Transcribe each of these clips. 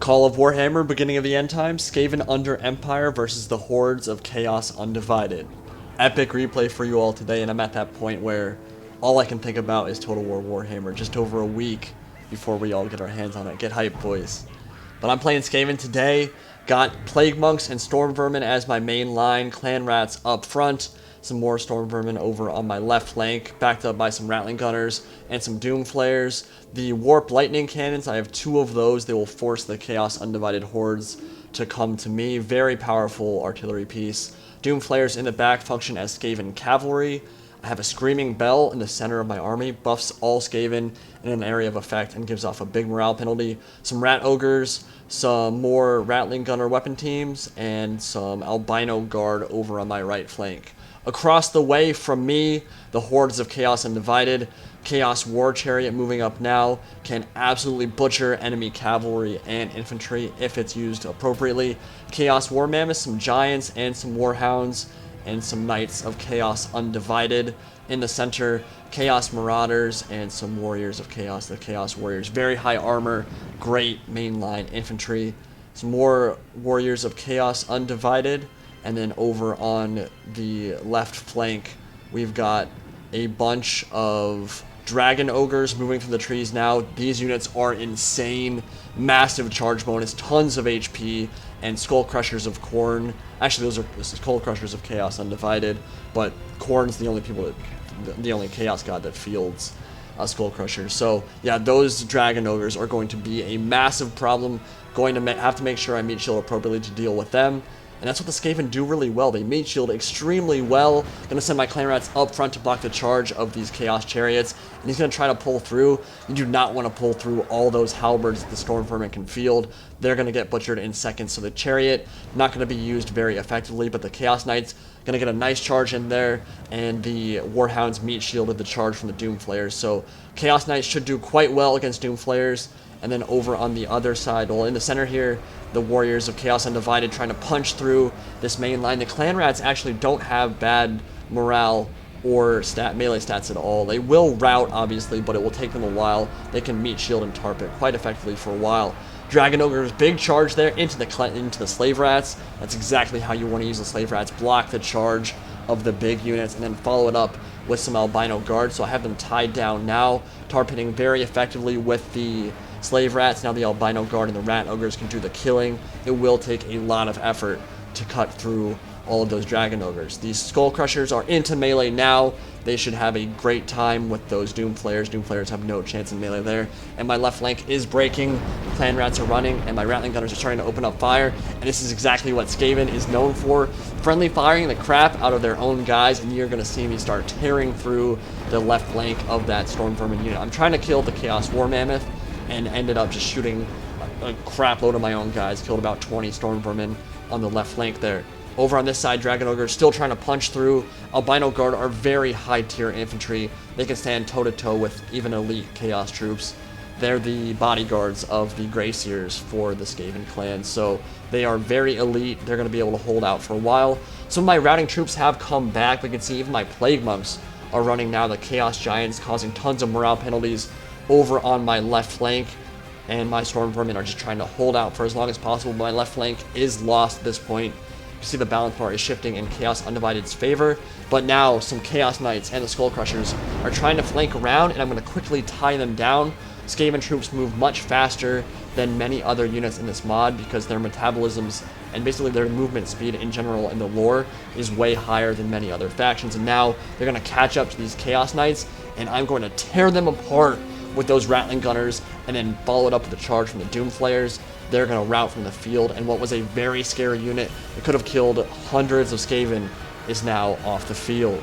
Call of Warhammer, beginning of the end times, Skaven under Empire versus the hordes of Chaos Undivided. Epic replay for you all today, and I'm at that point where all I can think about is Total War Warhammer, just over a week before we all get our hands on it. Get hyped, boys. But I'm playing Skaven today, got Plague Monks and Stormvermin as my main line, Clan Rats up front, some more Stormvermin over on my left flank, backed up by some Ratling Gunners and some Doom Flayers. The Warplightning Cannons, I have 2 of those. They will force the Chaos Undivided hordes to come to me. Very powerful artillery piece. Doom Flayers in the back function as Skaven cavalry. I have a Screaming Bell in the center of my army, buffs all Skaven in an area of effect and gives off a big morale penalty. Some Rat Ogres, some more Ratling Gunner weapon teams, and some Albino Guard over on my right flank. Across the way from me, the hordes of Chaos Undivided. Chaos War Chariot moving up now can absolutely butcher enemy cavalry and infantry if it's used appropriately. Chaos War Mammoths, some Giants and some Warhounds, and some Knights of Chaos Undivided. In the center, Chaos Marauders and some Warriors of Chaos, the Chaos Warriors. Very high armor, great mainline infantry. Some more Warriors of Chaos Undivided. And then over on the left flank, we've got a bunch of Dragon Ogres moving through the trees now. These units are insane. Massive charge bonus, tons of HP, and Skullcrushers of Khorne. Actually, those are Skullcrushers of Chaos Undivided, but Khorne's the only Chaos God that fields Skullcrushers. So yeah, those Dragon Ogres are going to be a massive problem. Going to have to make sure I meat shield appropriately to deal with them. And that's what the Skaven do really well. They meat shield extremely well. Gonna send my Clan Rats up front to block the charge of these Chaos Chariots. And he's gonna try to pull through. You do not want to pull through all those halberds that the Stormvermin can field. They're gonna get butchered in seconds. So the Chariot, not gonna be used very effectively, but the Chaos Knights, gonna get a nice charge in there. And the Warhounds meat shielded the charge from the Doom Flayers. So Chaos Knights should do quite well against Doom Flayers. And then over on the other side, well, in the center here, the Warriors of Chaos Undivided trying to punch through this main line. The Clan Rats actually don't have bad morale or melee stats at all. They will rout, obviously, but it will take them a while. They can meat shield and tarp it quite effectively for a while. Dragon Ogres, big charge there into the Slave Rats. That's exactly how you want to use the Slave Rats. Block the charge of the big units and then follow it up with some Albino Guard. So I have them tied down now, tarp hitting very effectively with the Slave Rats. Now the Albino Guard and the Rat Ogres can do the killing. It will take a lot of effort to cut through all of those Dragon Ogres. These Skullcrushers are into melee now. They should have a great time with those Doom Flayers. Doom Flayers have no chance in melee there. And my left flank is breaking. The Clan Rats are running, and my Ratling Gunners are starting to open up fire. And this is exactly what Skaven is known for. Friendly firing the crap out of their own guys, and you're going to see me start tearing through the left flank of that Stormvermin unit. I'm trying to kill the Chaos War Mammoth, and ended up just shooting a crap load of my own guys. Killed about 20 Stormvermin on the left flank there. Over on this side, Dragon Ogre still trying to punch through. Albino Guard are very high tier infantry. They can stand toe to toe with even elite Chaos troops. They're the bodyguards of the Greyseers for the Skaven clan, so they are very elite. They're going to be able to hold out for a while. Some of my routing troops have come back. We can see even my Plague Monks are running now. The Chaos Giants causing tons of morale penalties over on my left flank, and my Stormvermin are just trying to hold out for as long as possible. My left flank is lost at this point. You see the balance bar is shifting in Chaos Undivided's favor, but now some Chaos Knights and the Skullcrushers are trying to flank around, and I'm going to quickly tie them down. Skaven troops move much faster than many other units in this mod because their metabolisms and basically their movement speed in general in the lore is way higher than many other factions, and now they're going to catch up to these Chaos Knights, and I'm going to tear them apart with those Ratling Gunners, and then follow it up with a charge from the Doom Flayers. They're going to rout from the field, and what was a very scary unit that could have killed hundreds of Skaven is now off the field.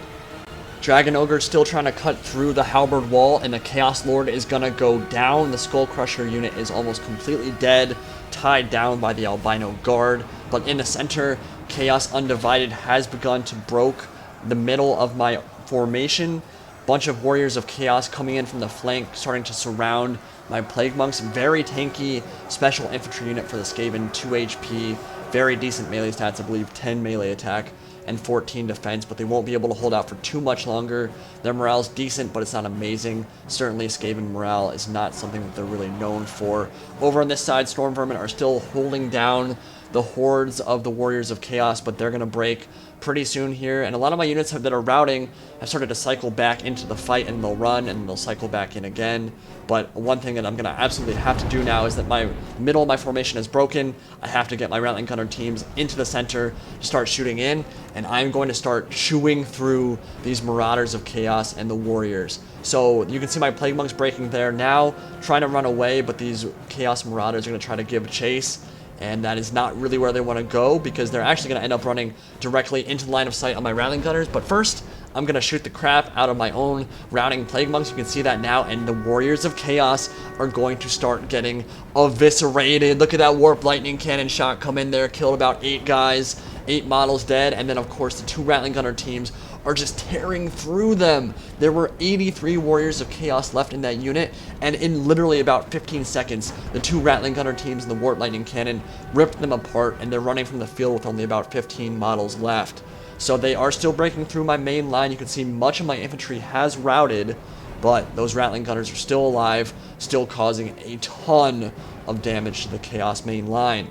Dragon Ogre still trying to cut through the halberd wall, and the Chaos Lord is going to go down. The Skullcrusher unit is almost completely dead, tied down by the Albino Guard. But in the center, Chaos Undivided has begun to broke the middle of my formation. Bunch of Warriors of Chaos coming in from the flank, starting to surround my Plague Monks. Very tanky special infantry unit for the Skaven, 2 HP, very decent melee stats, I believe 10 melee attack. and 14 defense, but they won't be able to hold out for too much longer. Their morale's decent, but it's not amazing. Certainly, Skaven morale is not something that they're really known for. Over on this side, Stormvermin are still holding down the hordes of the Warriors of Chaos, but they're going to break pretty soon here, and a lot of my units that are routing have started to cycle back into the fight, and they'll run and they'll cycle back in again. But one thing that I'm going to absolutely have to do now is that my middle of my formation is broken. I have to get my Ratling Gunner teams into the center to start shooting in, and I'm going to start chewing through these Marauders of Chaos and the Warriors. So you can see my Plague Monks breaking there now, trying to run away, but these Chaos Marauders are going to try to give chase. And that is not really where they want to go, because they're actually going to end up running directly into the line of sight on my Ratling Gunners. But first, I'm going to shoot the crap out of my own routing Plague Monks. You can see that now, and the Warriors of Chaos are going to start getting eviscerated. Look at that Warplightning Cannon shot come in there, killed about 8 guys, 8 models dead, and then of course the 2 Ratling Gunner teams are just tearing through them. There were 83 Warriors of Chaos left in that unit, and in literally about 15 seconds, the 2 Ratling Gunner teams and the Warplightning Cannon ripped them apart, and they're running from the field with only about 15 models left. So they are still breaking through my main line. You can see much of my infantry has routed, but those Ratling Gunners are still alive, still causing a ton of damage to the Chaos main line.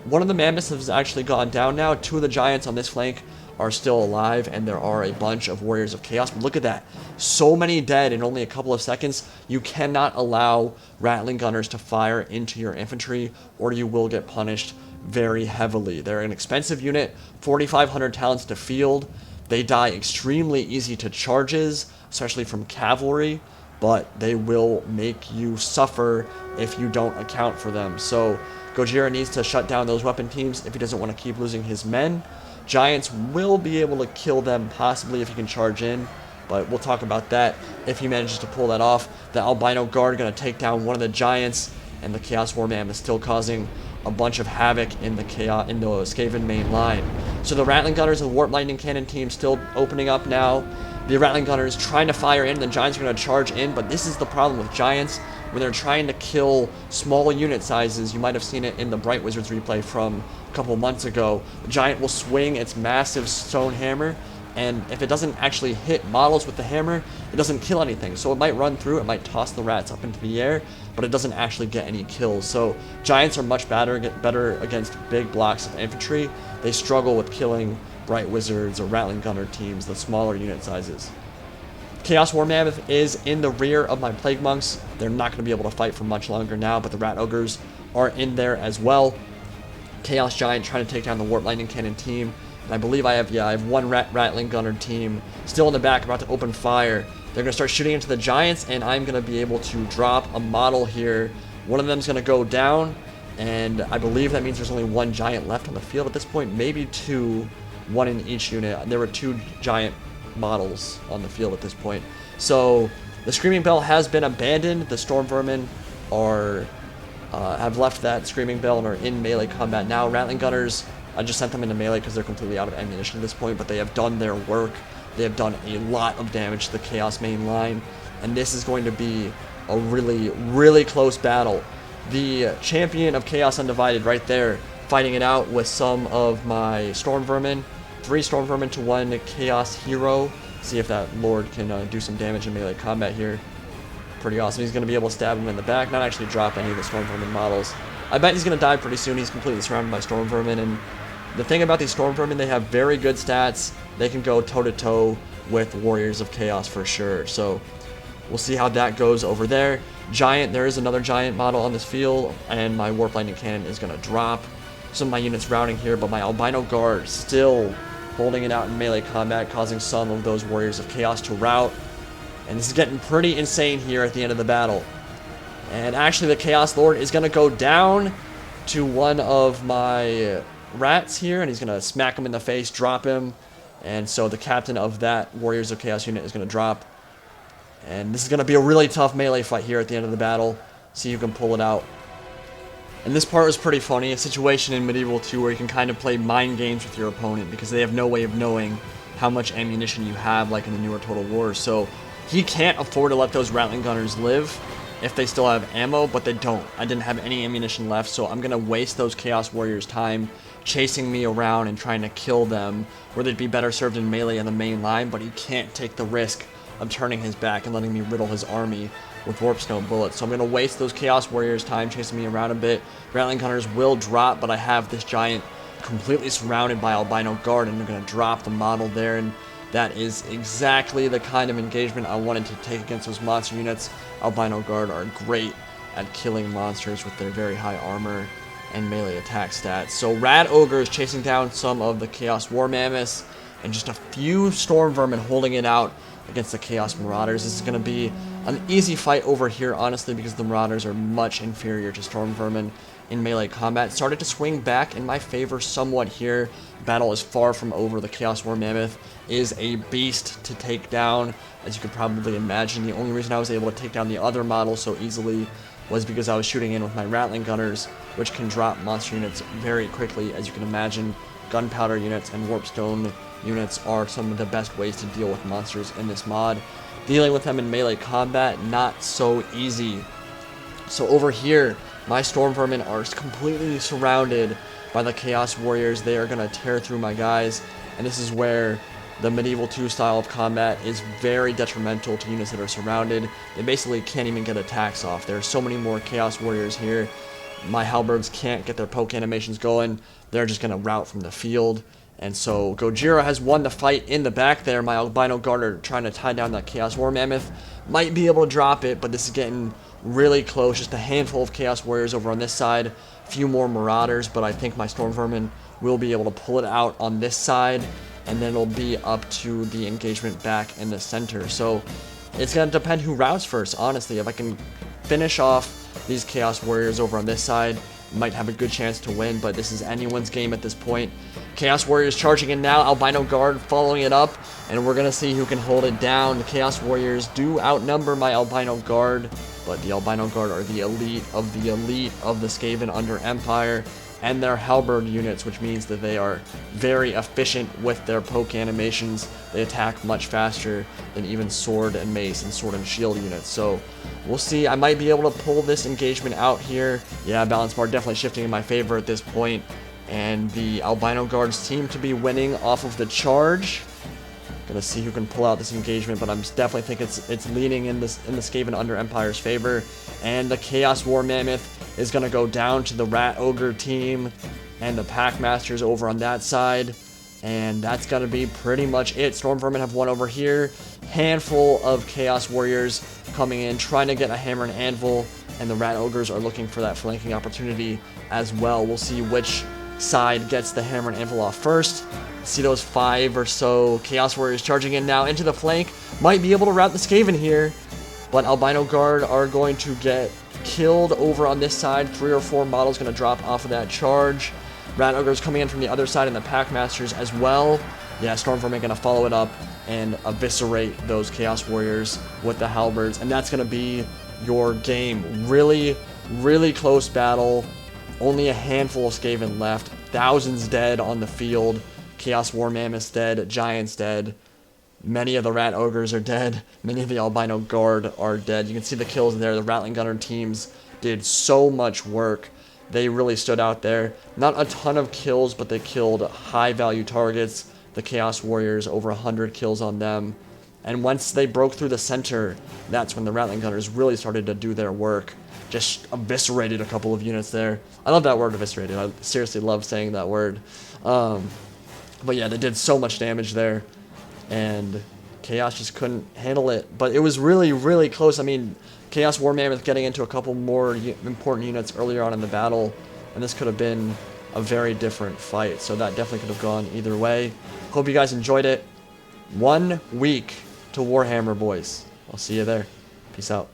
One of the Mammoths has actually gone down now. 2 of the Giants on this flank are still alive, and there are a bunch of Warriors of Chaos. But look at that. So many dead in only a couple of seconds. You cannot allow Ratling Gunners to fire into your infantry, or you will get punished very heavily. They're an expensive unit, 4,500 talents to field. They die extremely easy to charges, especially from cavalry, but they will make you suffer if you don't account for them. So Gojira needs to shut down those weapon teams if he doesn't want to keep losing his men. Giants will be able to kill them, possibly, if he can charge in, but we'll talk about that if he manages to pull that off. The Albino Guard going to take down one of the Giants, and the Chaos War Mammoth is still causing a bunch of havoc in the Skaven main line. So the Ratling Gunners and the Warplightning Cannon team still opening up now. The Ratling Gunners trying to fire in, the Giants are going to charge in, but this is the problem with Giants. When they're trying to kill small unit sizes, you might have seen it in the Bright Wizards replay from a couple months ago, the Giant will swing its massive stone hammer, and if it doesn't actually hit models with the hammer, it doesn't kill anything. So it might run through, it might toss the rats up into the air, but it doesn't actually get any kills. So Giants are much better against big blocks of infantry. They struggle with killing Bright Wizards or Ratling Gunner teams, the smaller unit sizes. Chaos War Mammoth is in the rear of my Plague Monks. They're not going to be able to fight for much longer now, but the Rat Ogres are in there as well. Chaos Giant trying to take down the Warplightning Cannon team. And I believe I have one Ratling Gunner team still in the back about to open fire. They're going to start shooting into the Giants, and I'm going to be able to drop a model here. One of them is going to go down, and I believe that means there's only 1 Giant left on the field at this point. Maybe 2, 1 in each unit. There were 2 Giant models on the field at this point. So the Screaming Bell has been abandoned. The Stormvermin have left that Screaming Bell and are in melee combat now. Ratling Gunners, I just sent them into melee because they're completely out of ammunition at this point, but they have done their work. They have done a lot of damage to the Chaos main line, and this is going to be a really, really close battle. The champion of Chaos Undivided right there, fighting it out with some of my Stormvermin. 3 Stormvermin to 1 Chaos Hero. See if that Lord can do some damage in melee combat here. Pretty awesome. He's going to be able to stab him in the back, not actually drop any of the Stormvermin models. I bet he's going to die pretty soon. He's completely surrounded by Stormvermin, and the thing about these Stormvermin, they have very good stats. They can go toe-to-toe with Warriors of Chaos for sure. So we'll see how that goes over there. Giant, there is another Giant model on this field, and my Warplightning Cannon is going to drop. Some of my units routing here, but my Albino Guard still holding it out in melee combat, causing some of those Warriors of Chaos to rout. And this is getting pretty insane here at the end of the battle. And actually the Chaos Lord is going to go down to one of my rats here, and he's going to smack him in the face, drop him. And so the captain of that Warriors of Chaos unit is going to drop. And this is going to be a really tough melee fight here at the end of the battle. See who can pull it out. And this part was pretty funny, a situation in Medieval 2 where you can kind of play mind games with your opponent because they have no way of knowing how much ammunition you have like in the newer Total War. So he can't afford to let those Ratling Gunners live if they still have ammo, but they don't. I didn't have any ammunition left, so I'm going to waste those Chaos Warriors' time chasing me around and trying to kill them, where they'd be better served in melee in the main line, but he can't take the risk of turning his back and letting me riddle his army with Warp Stone bullets. So I'm going to waste those Chaos Warriors' time chasing me around a bit. Ratling Gunners will drop, but I have this giant completely surrounded by Albino Guard, and I'm going to drop the model there, and that is exactly the kind of engagement I wanted to take against those monster units. Albino Guard are great at killing monsters with their very high armor and melee attack stats. So Rat Ogres chasing down some of the Chaos War Mammoths, and just a few Stormvermin holding it out against the Chaos Marauders. This is going to be an easy fight over here, honestly, because the Marauders are much inferior to Stormvermin in melee combat. Started to swing back in my favor somewhat here. Battle is far from over. The Chaos War Mammoth is a beast to take down, as you could probably imagine. The only reason I was able to take down the other model so easily was because I was shooting in with my Ratling Gunners, which can drop monster units very quickly, as you can imagine. Gunpowder units and Warpstone units are some of the best ways to deal with monsters in this mod. Dealing with them in melee combat, not so easy. So over here, my Stormvermin are completely surrounded by the Chaos Warriors. They are going to tear through my guys, and this is where the Medieval 2 style of combat is very detrimental to units that are surrounded. They basically can't even get attacks off. There are so many more Chaos Warriors here. My Halberds can't get their poke animations going. They're just going to rout from the field. And so Gojira has won the fight in the back there. My Albino Guard are trying to tie down that Chaos War Mammoth. Might be able to drop it, but this is getting really close. Just a handful of Chaos Warriors over on this side. A few more Marauders, but I think my Stormvermin will be able to pull it out on this side. And then it'll be up to the engagement back in the center. So it's going to depend who routes first, honestly. If I can finish off these Chaos Warriors over on this side, might have a good chance to win, but this is anyone's game at this point. Chaos Warriors charging in now, Albino Guard following it up, and we're going to see who can hold it down. The Chaos Warriors do outnumber my Albino Guard, but the Albino Guard are the elite of the Skaven under Empire, and their halberd units, which means that they are very efficient with their poke animations. They attack much faster than even sword and mace and sword and shield units. So we'll see. I might be able to pull this engagement out here. Yeah, balance bar definitely shifting in my favor at this point. And the Albino Guards seem to be winning off of the charge. Gonna see who can pull out this engagement, but I'm definitely think it's leaning in the Skaven under Empire's favor. And the Chaos War Mammoth is gonna go down to the Rat Ogre team and the Pack Masters over on that side. And that's gonna be pretty much it. Stormvermin have won over here. Handful of Chaos Warriors coming in, trying to get a hammer and anvil, and the Rat Ogres are looking for that flanking opportunity as well. We'll see which side gets the hammer and anvil off first. See those 5 or so Chaos Warriors charging in now into the flank. Might be able to rout the Skaven here, but Albino Guard are going to get killed over on this side. 3 or 4 models going to drop off of that charge. Rat Ogres coming in from the other side, and the Pack Masters as well. Yeah, Stormvermin going to follow it up and eviscerate those Chaos Warriors with the halberds, and that's going to be your game. Really, really close battle. Only a handful of Skaven left. Thousands dead on the field. Chaos War Mammoths dead. Giants dead. Many of the Rat Ogres are dead. Many of the Albino Guard are dead. You can see the kills there. The Ratling Gunner teams did so much work. They really stood out there. Not a ton of kills, but they killed high-value targets. The Chaos Warriors, over 100 kills on them. And once they broke through the center, that's when the Ratling Gunners really started to do their work. Just eviscerated a couple of units there. I love that word, eviscerated. I seriously love saying that word. But yeah, they did so much damage there. And Chaos just couldn't handle it. But it was really, really close. I mean, Chaos War Mammoth getting into a couple more important units earlier on in the battle. And this could have been a very different fight. So that definitely could have gone either way. Hope you guys enjoyed it. 1 week to Warhammer, boys. I'll see you there. Peace out.